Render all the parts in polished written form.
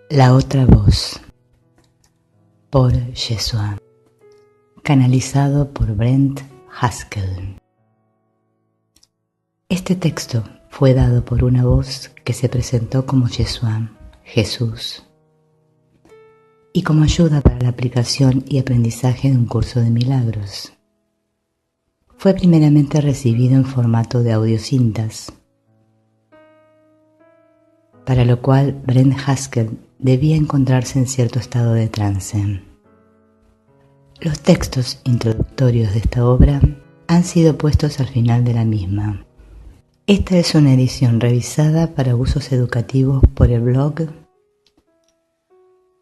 La otra voz, por Yeshua, canalizado por Brent Haskell. Este texto fue dado por una voz que se presentó como Yeshua, Jesús, y como ayuda para la aplicación y aprendizaje de un curso de milagros. Fue primeramente recibido en formato de audiocintas, para lo cual Brent Haskell debía encontrarse en cierto estado de trance. Los textos introductorios de esta obra han sido puestos al final de la misma. Esta es una edición revisada para usos educativos por el blog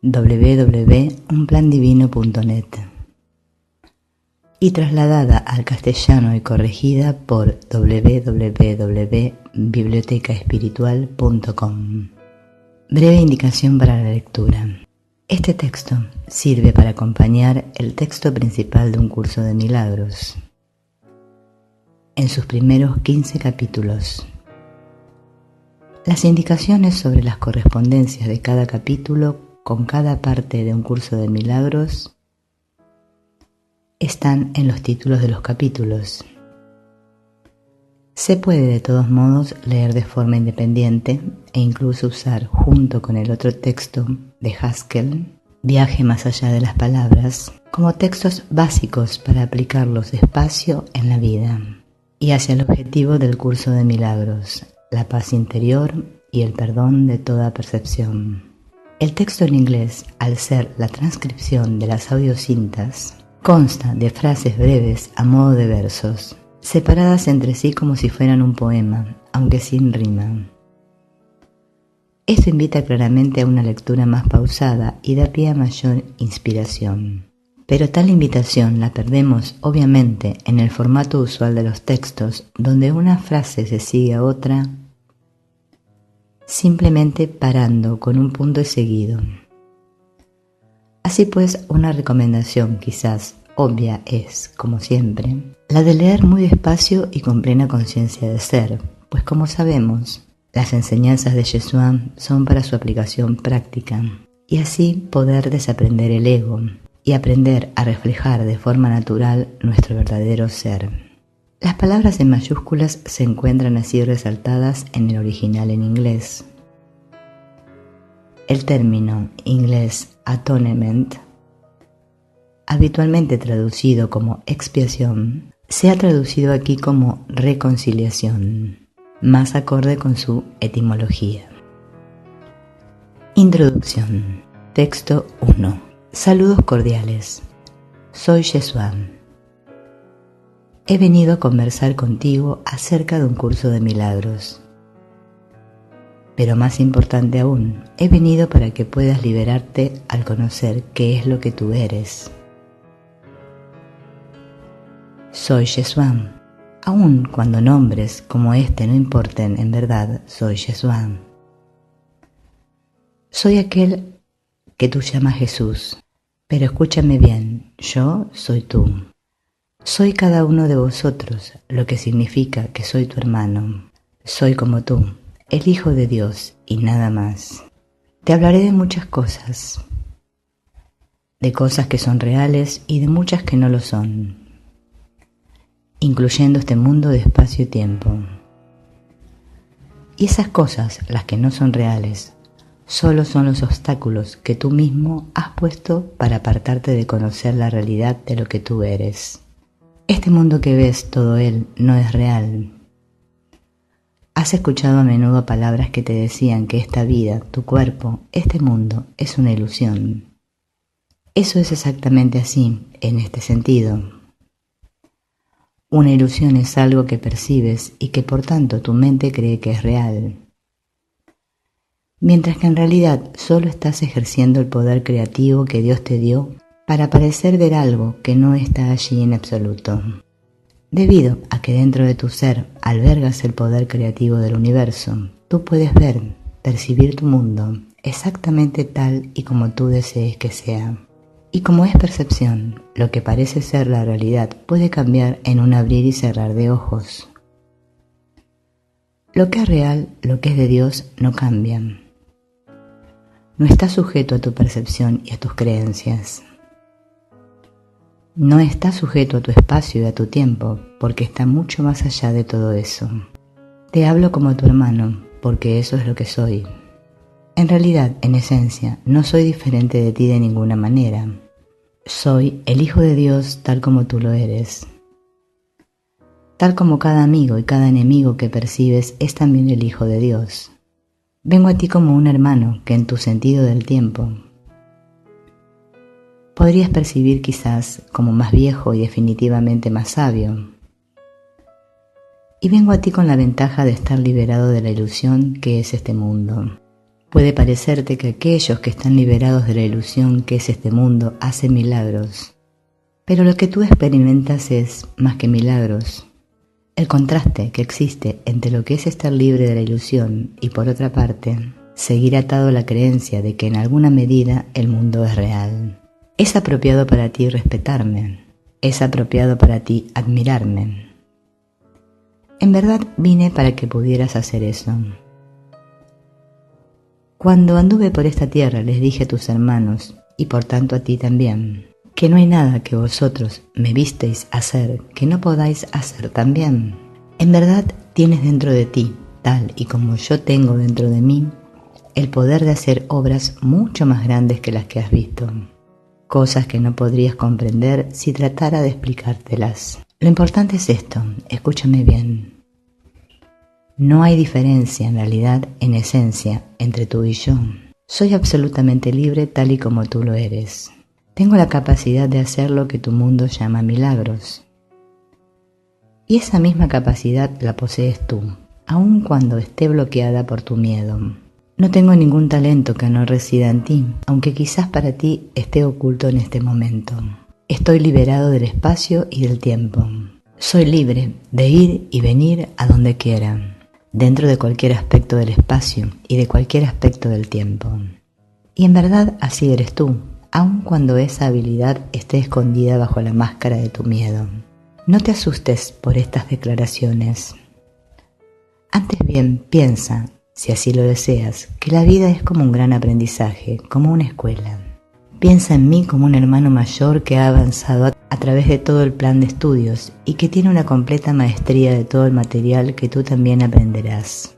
www.unplandivino.net y trasladada al castellano y corregida por www.bibliotecaespiritual.com. Breve indicación para la lectura. Este texto sirve para acompañar el texto principal de un curso de milagros. En sus primeros 15 capítulos. Las indicaciones sobre las correspondencias de cada capítulo con cada parte de un curso de milagros están en los títulos de los capítulos. Se puede de todos modos leer de forma independiente e incluso usar junto con el otro texto de Haskell, Viaje más allá de las palabras, como textos básicos para aplicarlos despacio en la vida y hacia el objetivo del curso de milagros, la paz interior y el perdón de toda percepción. El texto en inglés, al ser la transcripción de las audiocintas, consta de frases breves a modo de versos, separadas entre sí como si fueran un poema, aunque sin rima. Esto invita claramente a una lectura más pausada y da pie a mayor inspiración. Pero tal invitación la perdemos, obviamente, en el formato usual de los textos, donde una frase se sigue a otra, simplemente parando con un punto y seguido. Así pues, una recomendación quizás obvia es, como siempre, la de leer muy despacio y con plena conciencia de ser, pues como sabemos, las enseñanzas de Yeshua son para su aplicación práctica, y así poder desaprender el ego y aprender a reflejar de forma natural nuestro verdadero ser. Las palabras en mayúsculas se encuentran así resaltadas en el original en inglés. El término inglés atonement, habitualmente traducido como expiación, se ha traducido aquí como reconciliación, más acorde con su etimología. Introducción. Texto 1. Saludos cordiales. Soy Yeshua. He venido a conversar contigo acerca de un curso de milagros. Pero más importante aún, he venido para que puedas liberarte al conocer qué es lo que tú eres. Soy Yeshua. Aun cuando nombres como este no importen, en verdad soy Yeshua. Soy aquel que tú llamas Jesús, pero escúchame bien, yo soy tú. Soy cada uno de vosotros, lo que significa que soy tu hermano. Soy como tú, el Hijo de Dios y nada más. Te hablaré de muchas cosas, de cosas que son reales y de muchas que no lo son, incluyendo este mundo de espacio y tiempo. Y esas cosas, las que no son reales, solo son los obstáculos que tú mismo has puesto para apartarte de conocer la realidad de lo que tú eres. Este mundo que ves, todo él, no es real. Has escuchado a menudo palabras que te decían que esta vida, tu cuerpo, este mundo, es una ilusión. Eso es exactamente así, en este sentido. Una ilusión es algo que percibes y que por tanto tu mente cree que es real, mientras que en realidad solo estás ejerciendo el poder creativo que Dios te dio para parecer ver algo que no está allí en absoluto. Debido a que dentro de tu ser albergas el poder creativo del universo, tú puedes ver, percibir tu mundo exactamente tal y como tú desees que sea. Y como es percepción, lo que parece ser la realidad puede cambiar en un abrir y cerrar de ojos. Lo que es real, lo que es de Dios, no cambia. no está sujeto a tu percepción y a tus creencias. No está sujeto a tu espacio y a tu tiempo, porque está mucho más allá de todo eso. Te hablo como tu hermano, porque eso es lo que soy. En realidad, en esencia, no soy diferente de ti de ninguna manera. Soy el Hijo de Dios tal como tú lo eres. Tal como cada amigo y cada enemigo que percibes es también el Hijo de Dios. Vengo a ti como un hermano que en tu sentido del tiempo podrías percibir quizás como más viejo y definitivamente más sabio. Y vengo a ti con la ventaja de estar liberado de la ilusión que es este mundo. Puede parecerte que aquellos que están liberados de la ilusión que es este mundo hacen milagros, pero lo que tú experimentas es, más que milagros, el contraste que existe entre lo que es estar libre de la ilusión y, por otra parte, seguir atado a la creencia de que en alguna medida el mundo es real. Es apropiado para ti respetarme, es apropiado para ti admirarme. En verdad vine para que pudieras hacer eso. Cuando anduve por esta tierra les dije a tus hermanos, y por tanto a ti también, que no hay nada que vosotros me visteis hacer que no podáis hacer también. En verdad tienes dentro de ti, tal y como yo tengo dentro de mí, el poder de hacer obras mucho más grandes que las que has visto. Cosas que no podrías comprender si tratara de explicártelas. Lo importante es esto, escúchame bien. No hay diferencia en realidad, en esencia, entre tú y yo. Soy absolutamente libre tal y como tú lo eres. Tengo la capacidad de hacer lo que tu mundo llama milagros. Y esa misma capacidad la posees tú, aun cuando esté bloqueada por tu miedo. No tengo ningún talento que no resida en ti, aunque quizás para ti esté oculto en este momento. Estoy liberado del espacio y del tiempo. Soy libre de ir y venir a donde quiera, dentro de cualquier aspecto del espacio y de cualquier aspecto del tiempo. Y en verdad así eres tú, aun cuando esa habilidad esté escondida bajo la máscara de tu miedo. No te asustes por estas declaraciones. Antes bien, piensa, si así lo deseas, que la vida es como un gran aprendizaje, como una escuela. Piensa en mí como un hermano mayor que ha avanzado a través de todo el plan de estudios y que tiene una completa maestría de todo el material que tú también aprenderás.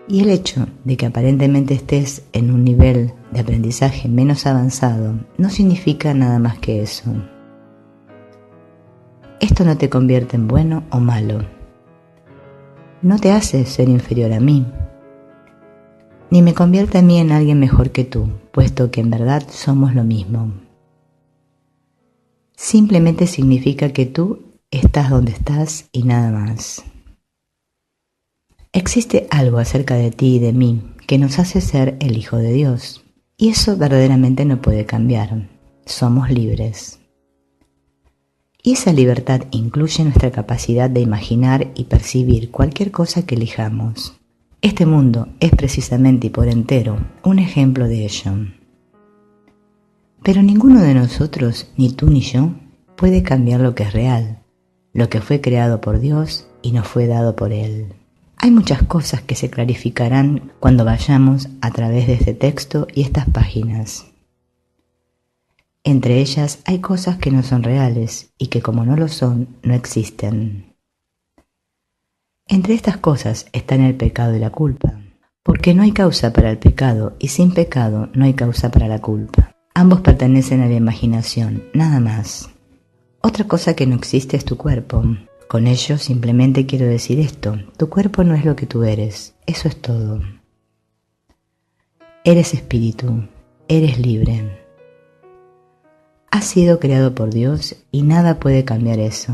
Y el hecho de que aparentemente estés en un nivel de aprendizaje menos avanzado no significa nada más que eso. Esto no te convierte en bueno o malo. No te hace ser inferior a mí, ni me convierte a mí en alguien mejor que tú, puesto que en verdad somos lo mismo. Simplemente significa que tú estás donde estás y nada más. Existe algo acerca de ti y de mí que nos hace ser el Hijo de Dios, y eso verdaderamente no puede cambiar. Somos libres. Y esa libertad incluye nuestra capacidad de imaginar y percibir cualquier cosa que elijamos. Este mundo es precisamente y por entero un ejemplo de ello. Pero ninguno de nosotros, ni tú ni yo, puede cambiar lo que es real, lo que fue creado por Dios y nos fue dado por Él. Hay muchas cosas que se clarificarán cuando vayamos a través de este texto y estas páginas. Entre ellas hay cosas que no son reales y que como no lo son, no existen. Entre estas cosas están el pecado y la culpa, porque no hay causa para el pecado y sin pecado no hay causa para la culpa. Ambos pertenecen a la imaginación, nada más. Otra cosa que no existe es tu cuerpo. Con ello simplemente quiero decir esto, tu cuerpo no es lo que tú eres, eso es todo. Eres espíritu, eres libre. Has sido creado por Dios y nada puede cambiar eso.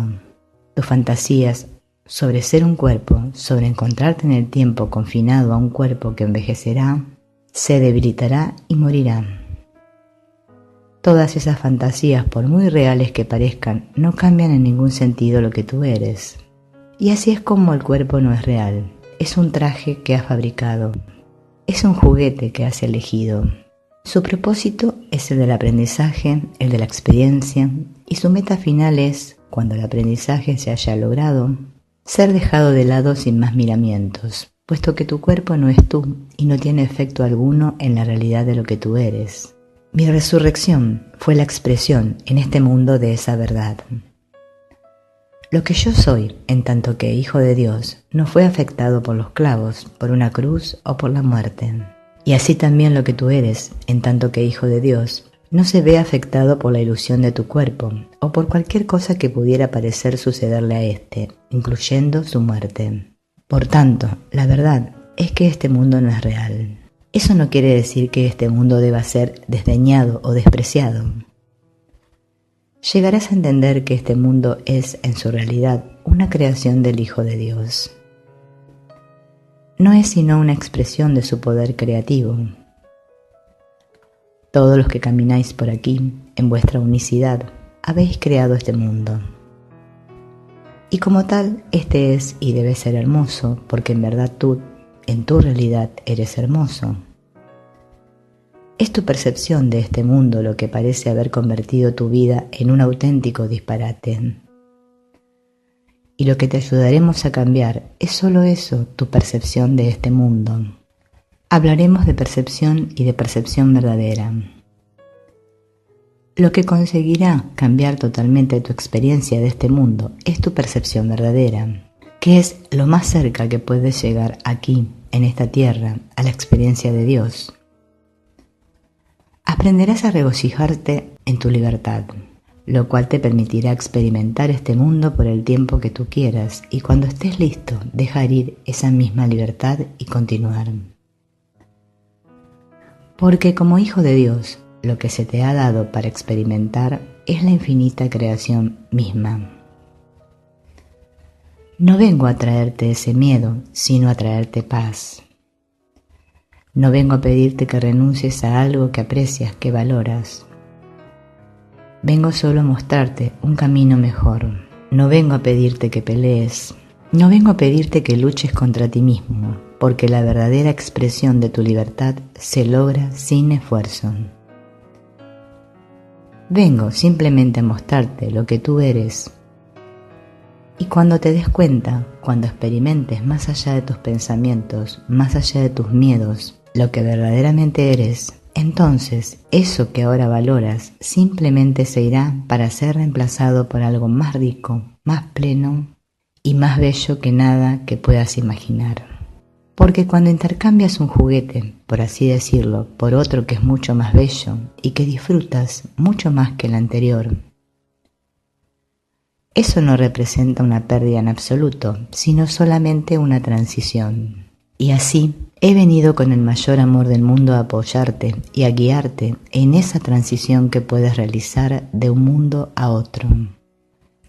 Tus fantasías sobre ser un cuerpo, sobre encontrarte en el tiempo confinado a un cuerpo que envejecerá, se debilitará y morirá. Todas esas fantasías, por muy reales que parezcan, no cambian en ningún sentido lo que tú eres. Y así es como el cuerpo no es real, es un traje que has fabricado, es un juguete que has elegido. Su propósito es el del aprendizaje, el de la experiencia, y su meta final es, cuando el aprendizaje se haya logrado, ser dejado de lado sin más miramientos, puesto que tu cuerpo no es tú y no tiene efecto alguno en la realidad de lo que tú eres. Mi resurrección fue la expresión en este mundo de esa verdad. Lo que yo soy, en tanto que hijo de Dios, no fue afectado por los clavos, por una cruz o por la muerte. Y así también lo que tú eres, en tanto que hijo de Dios, no se ve afectado por la ilusión de tu cuerpo o por cualquier cosa que pudiera parecer sucederle a éste, incluyendo su muerte. Por tanto, la verdad es que este mundo no es real. Eso no quiere decir que este mundo deba ser desdeñado o despreciado. Llegarás a entender que este mundo es, en su realidad, una creación del Hijo de Dios. No es sino una expresión de su poder creativo. Todos los que camináis por aquí, en vuestra unicidad, habéis creado este mundo. Y como tal, este es y debe ser hermoso, porque en verdad tú, en tu realidad, eres hermoso. Es tu percepción de este mundo lo que parece haber convertido tu vida en un auténtico disparate. Y lo que te ayudaremos a cambiar es solo eso, tu percepción de este mundo. Hablaremos de percepción y de percepción verdadera. Lo que conseguirá cambiar totalmente tu experiencia de este mundo es tu percepción verdadera, que es lo más cerca que puedes llegar aquí, en esta tierra, a la experiencia de Dios. Aprenderás a regocijarte en tu libertad, lo cual te permitirá experimentar este mundo por el tiempo que tú quieras y cuando estés listo, dejar ir esa misma libertad y continuar. Porque como hijo de Dios, lo que se te ha dado para experimentar es la infinita creación misma. No vengo a traerte ese miedo, sino a traerte paz. No vengo a pedirte que renuncies a algo que aprecias, que valoras. Vengo solo a mostrarte un camino mejor. No vengo a pedirte que pelees. No vengo a pedirte que luches contra ti mismo, porque la verdadera expresión de tu libertad se logra sin esfuerzo. Vengo simplemente a mostrarte lo que tú eres. Y cuando te des cuenta, cuando experimentes más allá de tus pensamientos, más allá de tus miedos, lo que verdaderamente eres, entonces eso que ahora valoras simplemente se irá para ser reemplazado por algo más rico, más pleno y más bello que nada que puedas imaginar. Porque cuando intercambias un juguete, por así decirlo, por otro que es mucho más bello y que disfrutas mucho más que el anterior, eso no representa una pérdida en absoluto, sino solamente una transición. Y así, he venido con el mayor amor del mundo a apoyarte y a guiarte en esa transición que puedes realizar de un mundo a otro.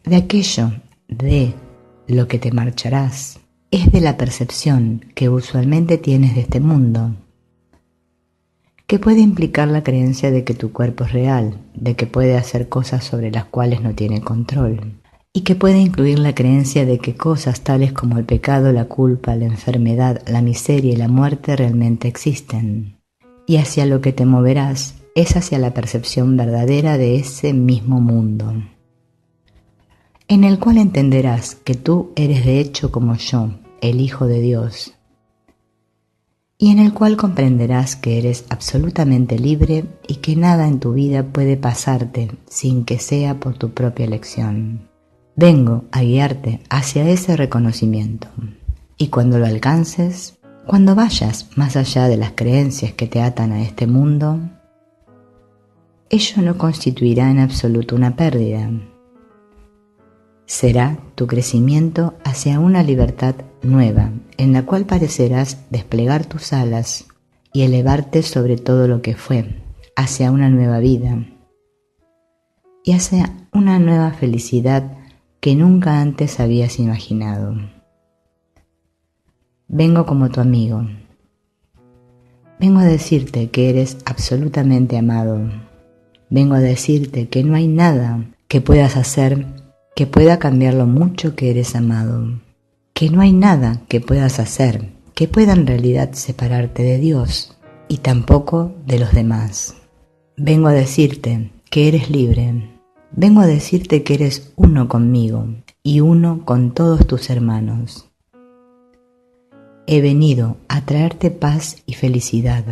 De aquello, de lo que te marcharás, es de la percepción que usualmente tienes de este mundo, que puede implicar la creencia de que tu cuerpo es real, de que puede hacer cosas sobre las cuales no tiene control, y que puede incluir la creencia de que cosas tales como el pecado, la culpa, la enfermedad, la miseria y la muerte realmente existen. Y hacia lo que te moverás es hacia la percepción verdadera de ese mismo mundo, en el cual entenderás que tú eres de hecho como yo, el Hijo de Dios, y en el cual comprenderás que eres absolutamente libre y que nada en tu vida puede pasarte sin que sea por tu propia elección. Vengo a guiarte hacia ese reconocimiento, y cuando lo alcances, cuando vayas más allá de las creencias que te atan a este mundo, ello no constituirá en absoluto una pérdida. Será tu crecimiento hacia una libertad nueva, en la cual parecerás desplegar tus alas y elevarte sobre todo lo que fue, hacia una nueva vida y hacia una nueva felicidad que nunca antes habías imaginado. Vengo como tu amigo. Vengo a decirte que eres absolutamente amado. Vengo a decirte que no hay nada que puedas hacer que pueda cambiar lo mucho que eres amado. Que no hay nada que puedas hacer que pueda en realidad separarte de Dios y tampoco de los demás. Vengo a decirte que eres libre. Vengo a decirte que eres uno conmigo y uno con todos tus hermanos. he venido a traerte paz y felicidad,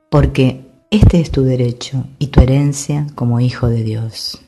porque este es tu derecho y tu herencia como hijo de Dios.